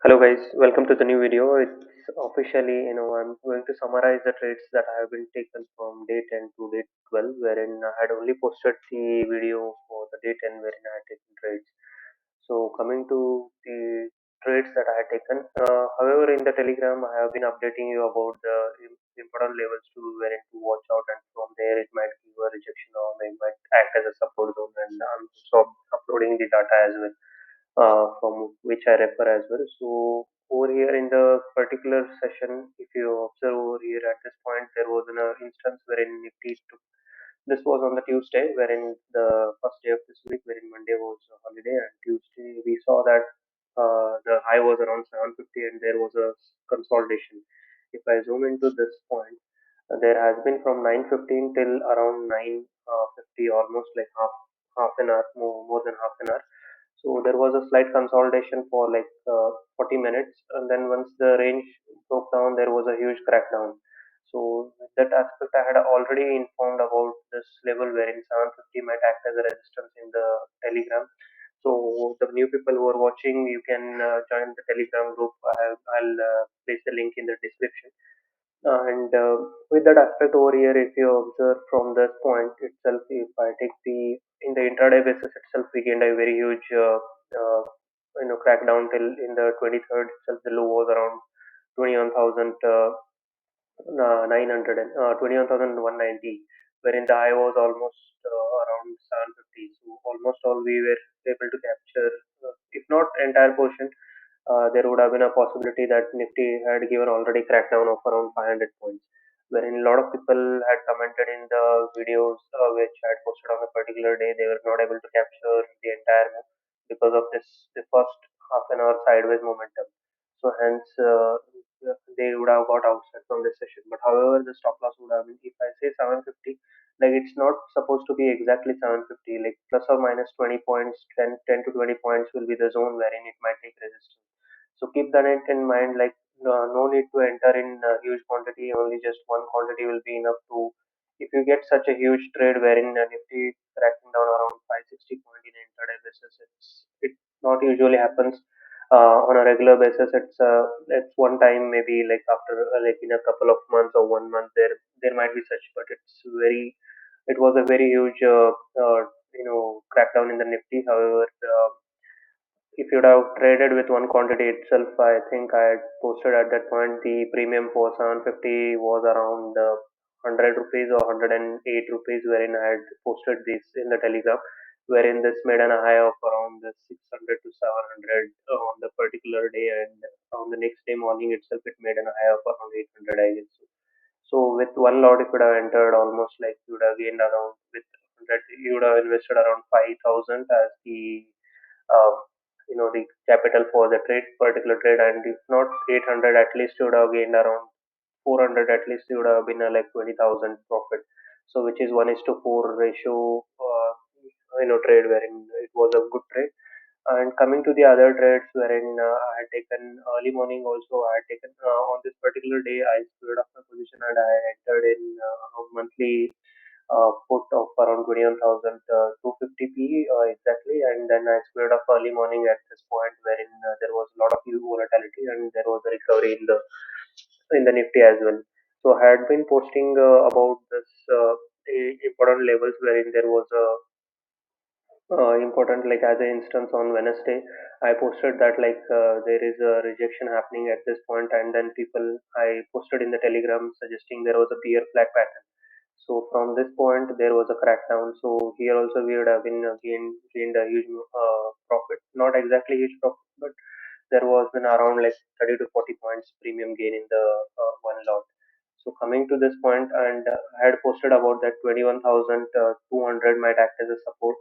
Hello guys, welcome to the new video. It's officially, I'm going to summarize the trades that I have been taken from day 10 to day 12, wherein I had only posted the video for the day 10 wherein I had taken trades. So coming to the trades that I had taken, however, in the Telegram, I have been updating you about the important levels to wherein to watch out, and from there it might give a rejection or it might act as a support zone, and I'm so uploading the data as well from which I refer as well. So over here in the particular session, if you observe over here at this point, there was an instance wherein Nifty took. This was on the Tuesday, wherein the first day of this week, wherein Monday was a holiday, and Tuesday we saw that the high was around 750, and there was a consolidation. If I zoom into this point, there has been from 9:15 till around 9:50, almost like half an hour, more than half an hour. So there was a slight consolidation for like 40 minutes, and then once the range broke down, there was a huge crackdown. So with that aspect, I had already informed about this level wherein 750 might act as a resistance in the Telegram. So the new people who are watching, you can join the Telegram group. I'll place the link in the description. And with that aspect over here, if you observe from this point itself, if I take the in the intraday basis itself, we gained a very huge crackdown till in the 23rd itself. The low was around 21,000. 900 and 21,190, wherein the high was almost around 750. So almost all we were able to capture, if not entire portion, there would have been a possibility that Nifty had given already crackdown of around 500 points. Wherein a lot of people had commented in the videos which I had posted on a particular day, they were not able to capture the entire move because of the first half an hour sideways momentum. So hence, they would have got outside from this session. But however, the stop loss would have been, if I say 750, like it's not supposed to be exactly 750, like plus or minus 20 points, 10 to 20 points will be the zone wherein it might take resistance. So keep that in mind, like no need to enter in a huge quantity, only just one quantity will be enough to, if you get such a huge trade wherein Nifty cracking down around 560 point in intraday basis, it not usually happens on a regular basis. It's one time, maybe like after like in a couple of months or 1 month, there might be such, but it was a very huge crackdown in the Nifty. However, if you'd have traded with one quantity itself, I think I had posted at that point the premium for 750 was around 100 rupees or 108 rupees, wherein I had posted this in the Telegram, wherein this made an high of around 600 to 700 on the particular day, and on the next day morning itself, it made an high of around 800, I guess. So with one lot, if you would have entered, almost like you would have gained around with 100, you would have invested around 5,000 as uh, the capital for the particular trade, and if not 800, at least you would have gained around 400. At least you would have been like 20,000 profit. So which is 1:4 ratio, trade wherein it was a good trade. And coming to the other trades wherein I had taken early morning also, I had taken on this particular day, I squared off my position and I entered in monthly put of around 21,250p exactly, and then I squared off early morning at this point wherein there was a lot of huge volatility and there was a recovery in the Nifty as well. So I had been posting about this important levels wherein there was a important, like as an instance on Wednesday, I posted that like there is a rejection happening at this point, and then people, I posted in the Telegram suggesting there was a bear flag pattern. So from this point there was a crackdown. So here also we would have been gained a huge profit, not exactly huge profit, but there was been around like 30 to 40 points premium gain in the one lot. So coming to this point, and I had posted about that 21,200 might act as a support.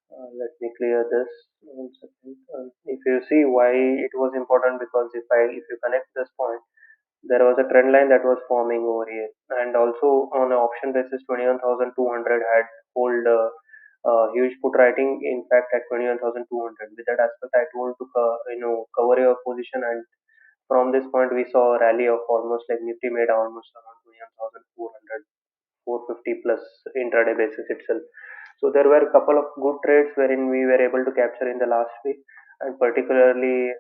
Let me clear this 1 second. If you see why it was important, because if you connect this point, there was a trend line that was forming over here, and also on an option basis, 21,200 had hold huge put writing. In fact, at 21,200, with that aspect, I told to cover your position, and from this point, we saw a rally of almost like Nifty made almost around 21,400, 450 plus intraday basis itself. So there were a couple of good trades wherein we were able to capture in the last week, and particularly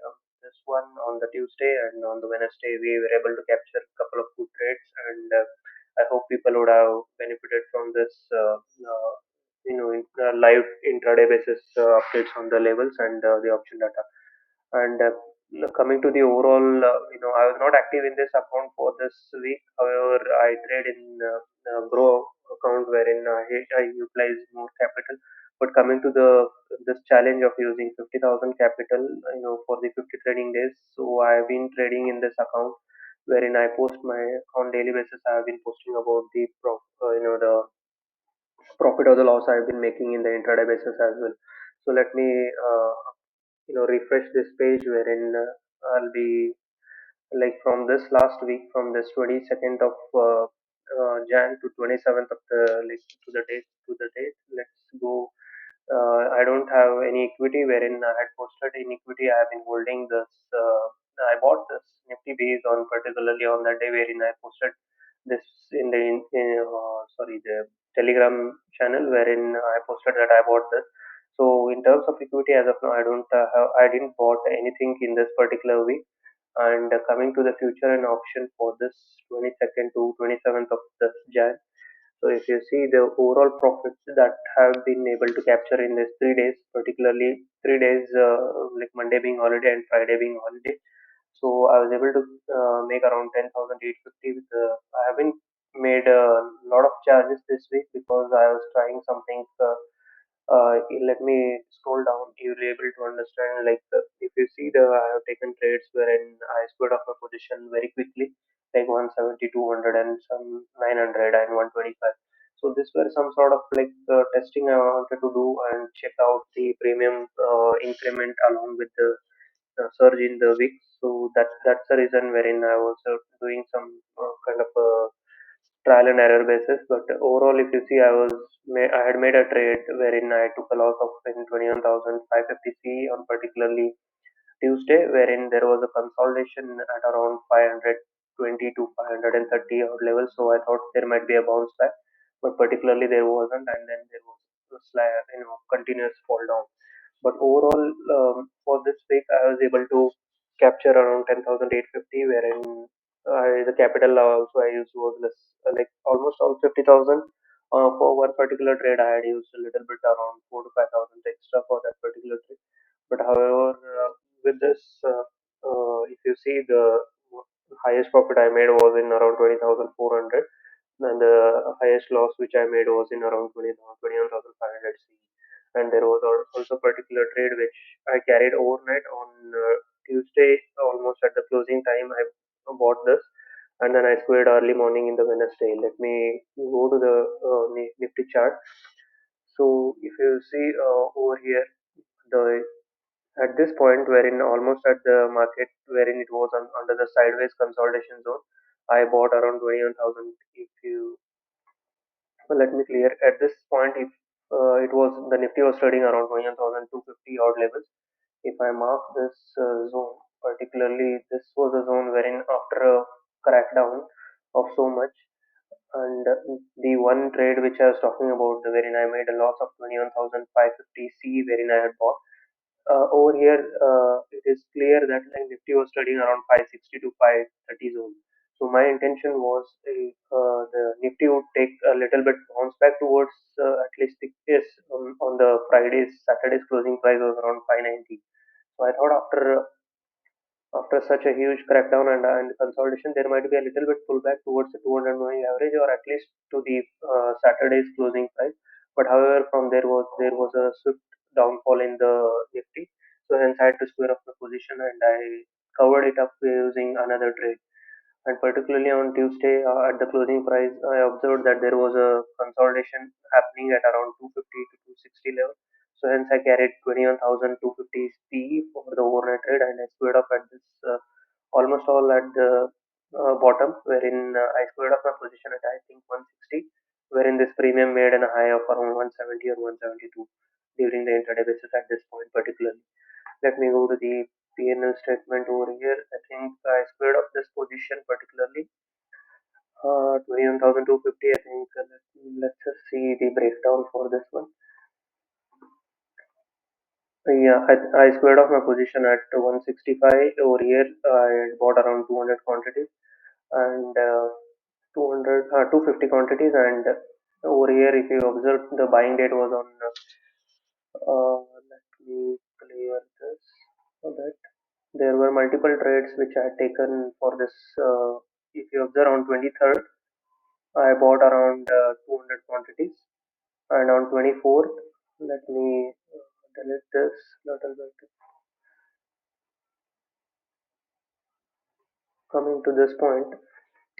this one on the Tuesday, and on the Wednesday we were able to capture a couple of good trades, and I hope people would have benefited from this, live intraday basis updates on the levels and the option data. And coming to the overall, I was not active in this account for this week. However, I trade in Grow account wherein I utilize more capital. But coming to the this challenge of using 50,000 capital, for the 50 trading days, so I have been trading in this account wherein I post my on daily basis. I have been posting about the profit or the loss I've been making in the intraday basis as well. So let me refresh this page wherein I'll be like from this last week, from this 22nd of Jan to 27th of the like to the date. Let's go. I don't have any equity wherein I had posted in equity. I have been holding this. I bought this Nifty base on particularly on that day wherein I posted this in the Telegram channel wherein I posted that I bought this. So in terms of equity, as of now, I didn't bought anything in this particular week. And coming to the future and option for this 22nd to 27th of this Jan. So if you see the overall profits that have been able to capture in these 3 days, particularly 3 days like Monday being holiday and Friday being holiday. So I was able to make around 10,850 with I haven't made a lot of charges this week because I was trying something. Let me scroll down. You'll be able to understand. Like if you see I have taken trades wherein I squared off my position very quickly, like 170, 200, and some 900 and 125. So this were some sort of like testing I wanted to do and check out the premium increment along with the surge in the week. So that's the reason wherein I was doing some kind of trial and error basis. But overall, if you see, I had made a trade wherein I took a loss of in 21,550 C on particularly Tuesday, wherein there was a consolidation at around 520 to 530 odd level. So I thought there might be a bounce back, but particularly there wasn't, and then there was a continuous fall down. But overall, for this week, I was able to capture around 10,850, wherein the capital also I used was less, like almost all 50,000. For one particular trade, I had used a little bit around 4 to 5,000 extra for that particular trade. But however, with this, if you see the highest profit I made was in around 20,400, and the highest loss which I made was in around 21,500 C. And there was also a particular trade which I carried overnight on Tuesday, almost at the closing time. I bought this, and then I squared early morning in the Wednesday. Let me go to the Nifty chart. So if you see over here, the at this point wherein almost at the market wherein it was under the sideways consolidation zone, I bought around 21,000. If you let me clear at this point, if it was the Nifty was trading around 21,250 odd levels. If I mark this zone, particularly this was a zone wherein after a crackdown of so much, and the one trade which I was talking about, wherein I made a loss of 21,550 C, wherein I had bought. Over here, it is clear that like Nifty was trading around 560 to 530 zone. So my intention was the Nifty would take a little bit bounce back towards at least yes, on the Saturday's closing price was around 590. So I thought after such a huge crackdown and consolidation, there might be a little bit pullback towards the 200 moving average or at least to the Saturday's closing price. But however, from there was a swift downfall in the Nifty, so hence I had to square off the position and I covered it up using another trade. And particularly on Tuesday at the closing price, I observed that there was a consolidation happening at around 250 to 260 level. So hence I carried 21,250 PE for the overnight trade and I squared off at this almost all at the bottom, wherein I squared off my position at I think 160, wherein this premium made a high of around 170 or 172 during the intraday basis at this point particularly. Let me go to the P&L statement over here. I think I squared off this position particularly 21,250. I think let's just see the breakdown for this one. Yeah, I squared off my position at 165 over here. I bought around 200 quantities and 250 quantities, and over here, if you observe, the buying date was on. Let me clear this a bit. There were multiple trades which I had taken for this. If you observe, on 23rd, I bought around 200 quantities, and on 24th, let me delete this little bit. Coming to this point,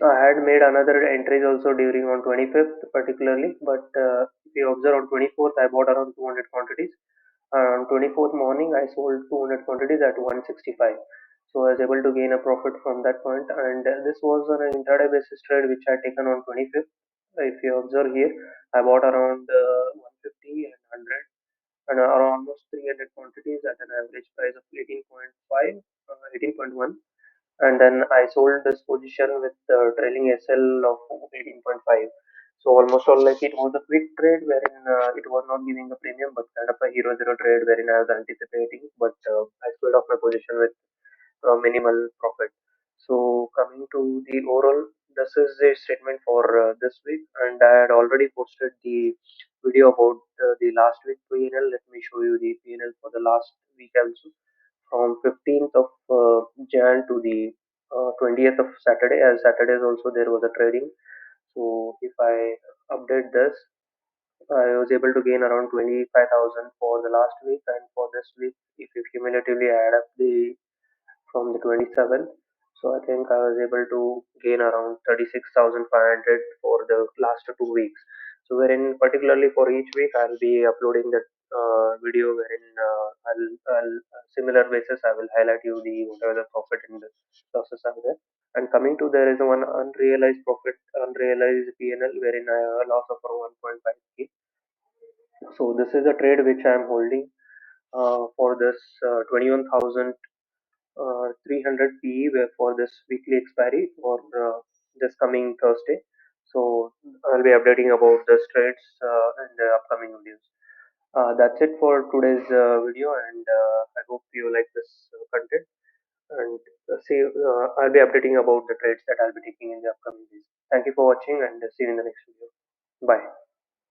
I had made another entries also during on 25th particularly, but if you observe, on 24th I bought around 200 quantities. On 24th morning I sold 200 quantities at 165. So I was able to gain a profit from that point, and this was on an intraday basis trade which I had taken on 25th. If you observe here, I bought around 150 and 100 and around almost 300 quantities at an average price of 18.5, 18.1, and then I sold this position with trailing SL of 18.5. So almost all like it was a quick trade wherein it was not giving a premium, but kind of a hero zero trade wherein I was anticipating, but I squared off my position with minimal profit. So coming to the overall, this is the statement for this week, and I had already posted the video about the last week P&L. Let me show you the P&L for the last week also, from 15th of Jan to the 20th of Saturday. As Saturdays also there was a trading. So if I update this, I was able to gain around 25,000 for the last week, and for this week, if you cumulatively add up the from the 27th. So I think I was able to gain around 36,500 for the last 2 weeks. So wherein particularly for each week I'll be uploading that video wherein I'll similar basis I will highlight you the whatever the profit and the losses are there. And coming to, there is one unrealized profit, unrealized PNL wherein I have a loss of around 1.5k. So this is a trade which I am holding for this 21,000 300 PE were for this weekly expiry for this coming Thursday. So I'll be updating about the trades in the upcoming videos. That's it for today's video, and I hope you like this content. And I'll be updating about the trades that I'll be taking in the upcoming days. Thank you for watching, and see you in the next video. Bye.